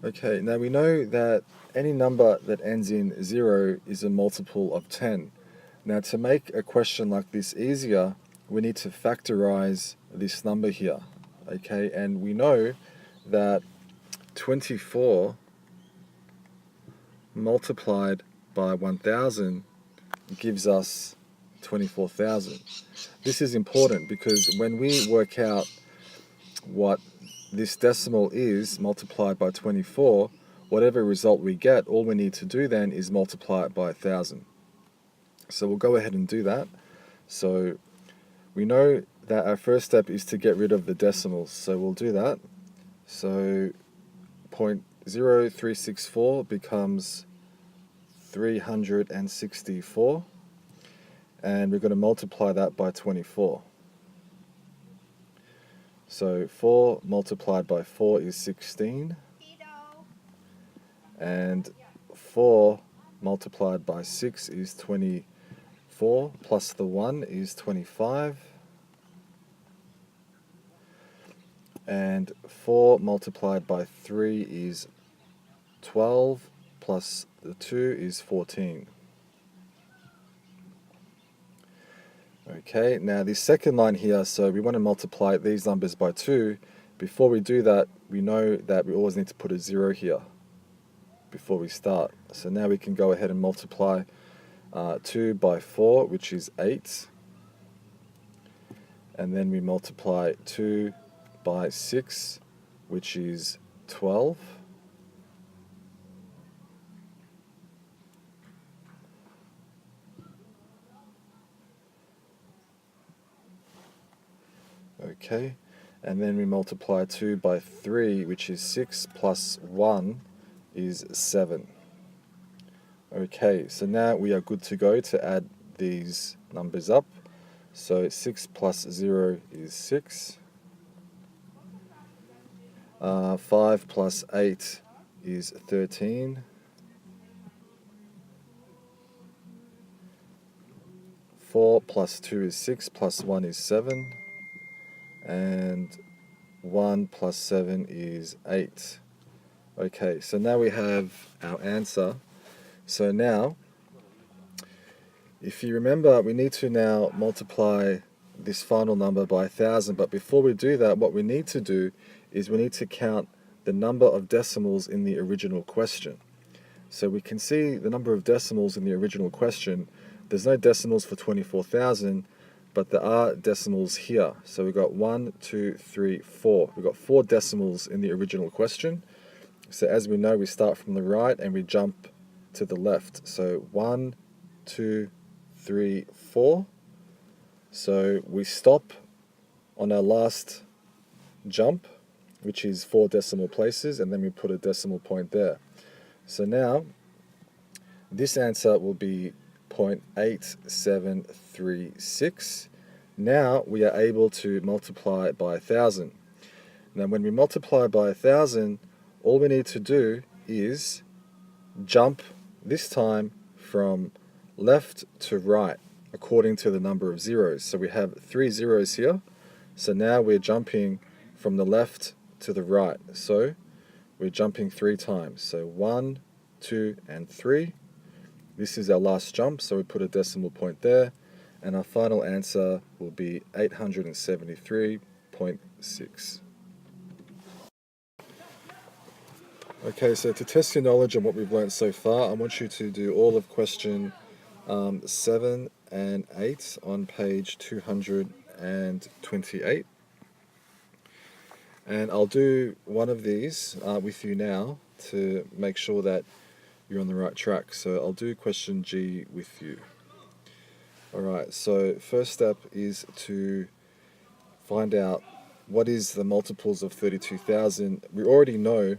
Okay, now we know that any number that ends in 0 is a multiple of 10. Now to make a question like this easier, we need to factorize this number here. Okay, and we know that 24 multiplied by 1000 gives us 24,000. This is important because when we work out what this decimal is multiplied by 24, whatever result we get, all we need to do then is multiply it by 1000. So we'll go ahead and do that. So we know that our first step is to get rid of the decimals, so we'll do that. So 0.0364 becomes 364, and we're going to multiply that by 24. So 4 multiplied by 4 is 16, and 4 multiplied by 6 is 24, plus the 1 is 25, and 4 multiplied by 3 is 12, plus the 2 is 14. Okay, now the second line here, so we want to multiply these numbers by 2. Before we do that, we know that we always need to put a 0 here before we start. So now we can go ahead and multiply 2 by 4, which is 8. And then we multiply 2 by 6, which is 12. Okay, and then we multiply 2 by 3, which is 6, plus 1 is 7. Okay, so now we are good to go to add these numbers up. So 6 plus 0 is 6. 5 plus 8 is 13. 4 plus 2 is 6, plus 1 is 7. And 1 plus 7 is 8. Okay, so now we have our answer. So now, if you remember, we need to now multiply this final number by 1000, but before we do that, what we need to do is we need to count the number of decimals in the original question. So we can see the number of decimals in the original question. There's no decimals for 24,000, but there are decimals here. So we've got 1, 2, 3, 4. We've got 4 decimals in the original question. So as we know, we start from the right and we jump to the left. So 1, 2, 3, 4. So we stop on our last jump, which is 4 decimal places, and then we put a decimal point there. So now this answer will be 0.8736. Now we are able to multiply by 1000. Now when we multiply by 1000, all we need to do is jump this time from left to right according to the number of zeros. So we have 3 zeros here. So now we're jumping from the left to the right. So we're jumping 3 times. So 1, 2, and 3. This is our last jump, so we put a decimal point there, and our final answer will be 873.6. Okay, so to test your knowledge on what we've learned so far, I want you to do all of question 7 and 8 on page 228. And I'll do one of these with you now to make sure that you're on the right track. So I'll do question G with you. Alright, so first step is to find out what is the multiples of 32,000. We already know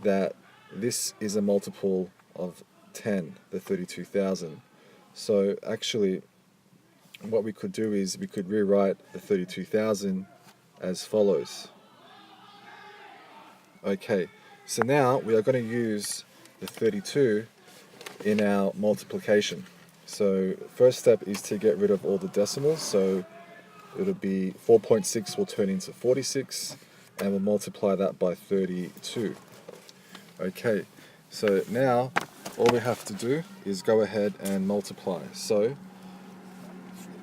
that this is a multiple of 10, the 32,000. So actually what we could do is we could rewrite the 32,000 as follows. Okay, so now we are going to use the 32 in our multiplication. So first step is to get rid of all the decimals. So it'll be 4.6 will turn into 46, and we'll multiply that by 32. Okay, so now all we have to do is go ahead and multiply. So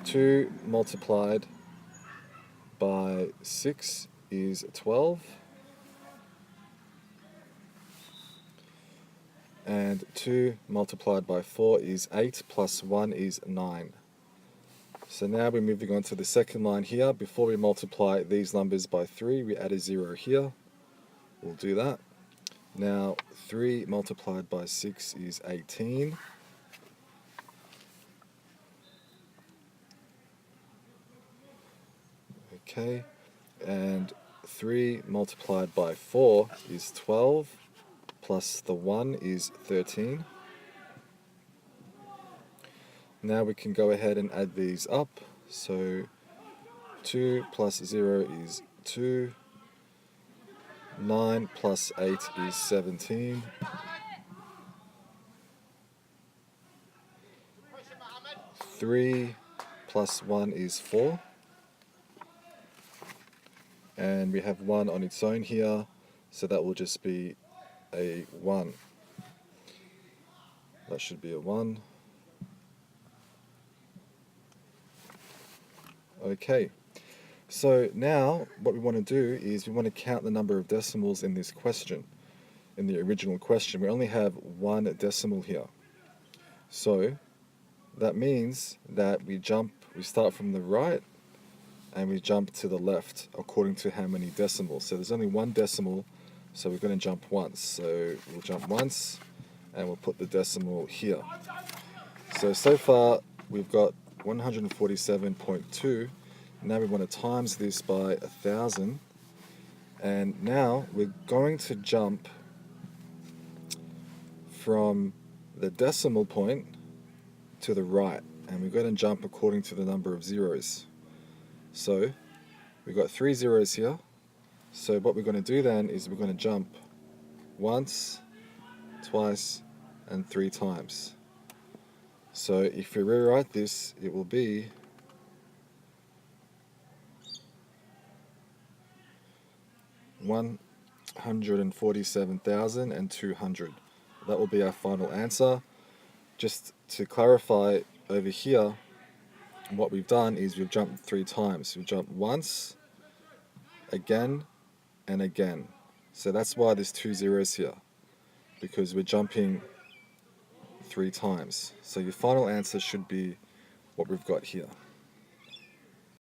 2 multiplied by 6 is 12, and 2 multiplied by 4 is 8, plus 1 is 9. So now we're moving on to the second line here. Before we multiply these numbers by 3, we add a 0 here. We'll do that. Now 3 multiplied by 6 is 18. Okay, and 3 multiplied by 4 is 12, plus the 1 is 13. Now we can go ahead and add these up. So 2 plus 0 is 2. 9 plus 8 is 17. 3 plus 1 is 4. And we have 1 on its own here, so that will just be a 1. That should be a 1. Okay, so now what we want to do is we want to count the number of decimals in this question. In the original question, we only have 1 decimal here. So that means that we start from the right and we jump to the left according to how many decimals. So there's only 1 decimal, so we're going to jump once. So we'll jump once and we'll put the decimal here. So far we've got 147.2. Now we want to times this by 1,000, and now we're going to jump from the decimal point to the right, and we're going to jump according to the number of zeros. So we've got 3 zeros here, so what we're going to do then is we're going to jump once, twice, and 3 times. So if we rewrite this, it will be 147,200. That will be our final answer. Just to clarify over here, what we've done is we've jumped 3 times. We've jumped once, again, and again. So that's why there's 2 zeros here, because we're jumping 3 times. So your final answer should be what we've got here.